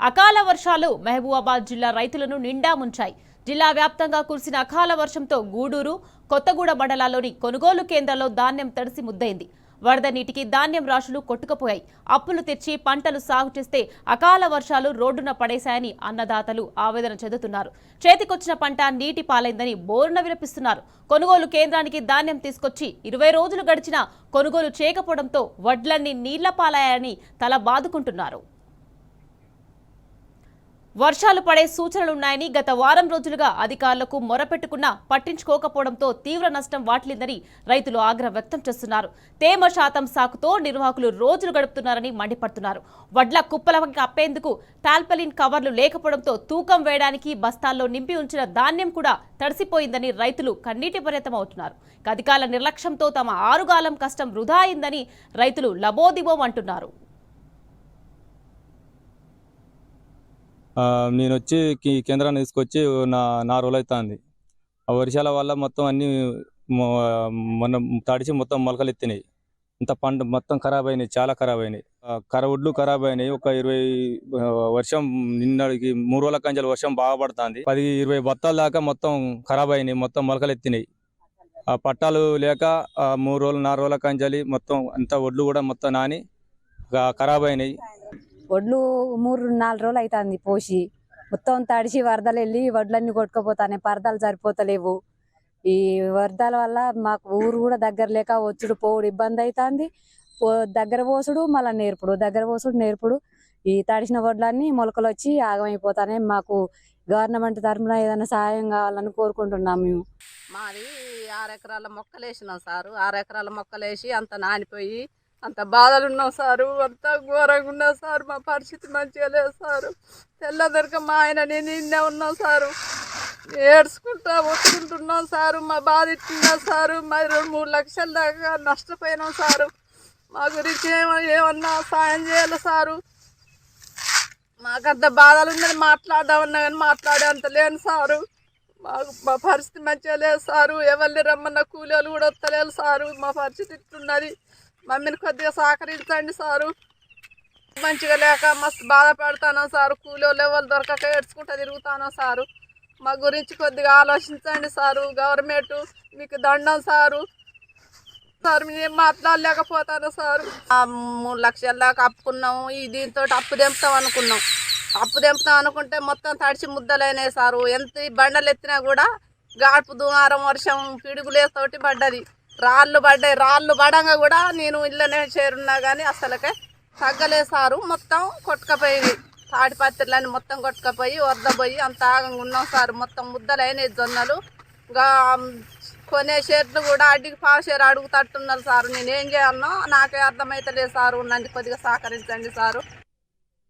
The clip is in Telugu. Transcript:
అకాల వర్షాలు మహబూబాబాద్ జిల్లా రైతులను నిండా ముంచాయి. జిల్లా వ్యాప్తంగా కురిసిన అకాల వర్షంతో గూడూరు, కొత్తగూడ మండలాల్లోని కొనుగోలు కేంద్రాల్లో ధాన్యం తడిసి ముద్దయింది. వరద నీటికి ధాన్యం రాశులు కొట్టుకుపోయాయి. అప్పులు తెచ్చి పంటలు సాగు చేస్తే అకాల వర్షాలు రోడ్డున పడేశాయని అన్నదాతలు ఆవేదన చెందుతున్నారు. చేతికొచ్చిన పంట నీటి పాలైందని బోరున విలపిస్తున్నారు. కొనుగోలు కేంద్రానికి ధాన్యం తీసుకొచ్చి 20 రోజులు గడిచినా కొనుగోలు చేయకపోవడంతో వడ్లన్నీ నీళ్ల పాలయ్యాయని తల బాదుకుంటున్నారు. వర్షాలు పడే సూచనలున్నాయని గత వారం రోజులుగా అధికారులకు మొరపెట్టుకున్నా పట్టించుకోకపోవడంతో తీవ్ర నష్టం వాటిల్లిందని రైతులు ఆగ్రహం వ్యక్తం చేస్తున్నారు. తేమ శాతం సాకుతో నిర్వాహకులు రోజులు గడుపుతున్నారని మండిపడుతున్నారు. వడ్ల కుప్పలకి అప్పేందుకు టాల్పలిన్ కవర్లు లేకపోవడంతో తూకం వేయడానికి బస్తాల్లో నింపి ఉంచిన ధాన్యం కూడా తడిసిపోయిందని రైతులు కన్నీటి పర్యంతమవుతున్నారు. అధికారుల నిర్లక్ష్యంతో తమ ఆరుగాలం కష్టం వృధా అయిందని రైతులు లబోదిబోం అంటున్నారు. నేను వచ్చి కేంద్రాన్ని తీసుకొచ్చి నా రోజులు అవుతుంది. ఆ వర్షాల వల్ల మొత్తం అన్నీ మొన్న తడిచి మొత్తం మొలకలు ఎత్తినాయి. ఇంత పంట మొత్తం ఖరాబ్ అయినాయి, చాలా ఖరాబ్ అయినాయి. ఒడ్లు ఖరాబ్ అయినాయి. ఒక 20 వర్షం నిన్నటికి 3 రోజుల కంచెలు వర్షం బాగా పడుతుంది. 10-20 బత్తాల దాకా మొత్తం ఖరాబ్ అయినాయి, మొత్తం మొలకలు ఎత్తినాయి. ఆ పట్టాలు లేక 3 రోజులు 4 రోజుల కంచెలి మొత్తం అంత ఒడ్లు కూడా మొత్తం నాని ఖరాబ్ అయినాయి. వడ్లు 3-4 రోజులు అవుతుంది పోసి, మొత్తం తడిసి వరదలు వెళ్ళి వడ్లన్నీ కొట్టుకుపోతాయి. పరదాలు సరిపోతలేవు. ఈ వరదల వల్ల మాకు ఊరు కూడా దగ్గర లేక వచ్చుడు పోవుడు ఇబ్బంది అవుతుంది. దగ్గర పోసుడు మళ్ళీ నేర్పుడు ఈ తడిసిన వడ్లన్నీ మొలకలు వచ్చి ఆగమైపోతానే. మాకు గవర్నమెంట్ తరఫున ఏదైనా సహాయం కావాలని కోరుకుంటున్నాం. మేము మాది 6 ఎకరాల మొక్కలు వేసినాం సారు. 6 ఎకరాల మొక్కలు వేసి అంత నానిపోయి అంత బాధలు ఉన్నాం సారు. అంత ఘోరంగా ఉన్నాం సారు. మా పరిస్థితి మంచిగా లేదు సారు. తెల్లదొరక మా ఆయన నేను నిన్నే ఉన్నాం సారు. ఏడ్చుకుంటా ఒత్తుకుంటున్నాం సారు. మా బాధ ఇట్టున్నాం సారు. మరి 2-3 లక్షల దాకా నష్టపోయినాం సారు. మా గురించి ఏమన్నా సాయం చేయాలి సారు. మాకంత బాధలు ఉందని మాట్లాడదామన్నా కానీ మాట్లాడే అంత లేను సారు. మా పరిస్థితి మంచిగా లేదు సారు. ఎవరిని రమ్మన్న కూలీలు కూడా వస్తలేదు సారు. మా పరిస్థితి ఇట్టున్నది. మమ్మీని కొద్దిగా సహకరించండి సారు. మంచిగా లేక మస్తు బాధపడతాను సారు. కూలీలు ఎవరు దొరకక ఏడ్చుకుంటూ తిరుగుతాను సారు. మా గురించి కొద్దిగా ఆలోచించండి సారు. గవర్నమెంట్ మీకు దండం సారు. సార్ మేము మాట్లాడలేకపోతాను సారు. 3 లక్షల దాకా అప్పుకున్నాము. దీంతో అప్పు తెంపుతాం అనుకుంటే మొత్తం తడిచి ముద్దలైనాయి సారు. ఎంత బండలు ఎత్తినా కూడా గాడ్పు దుమారం వర్షం పిడుగులేతోటి పడ్డది. రాళ్ళు పడంగా కూడా నేను ఇళ్ళనే చేరున్నా కానీ అసలుకే తగ్గలేదు సారు. మొత్తం కొట్టుకపోయింది. తాడిపత్రులని మొత్తం కొట్టుకపోయి వరద పోయి అంత ఆగంగా ఉన్నాం సారు. మొత్తం ముద్దలైన జొన్నలు కొనే షేర్లు కూడా అడ్డికి పావుషేరు అడుగుతట్టున్నారు సారు. నేనేం చేయాలనో నాకే అర్థమవుతలేదు సారు. నన్ను కొద్దిగా సహకరించండి సారు.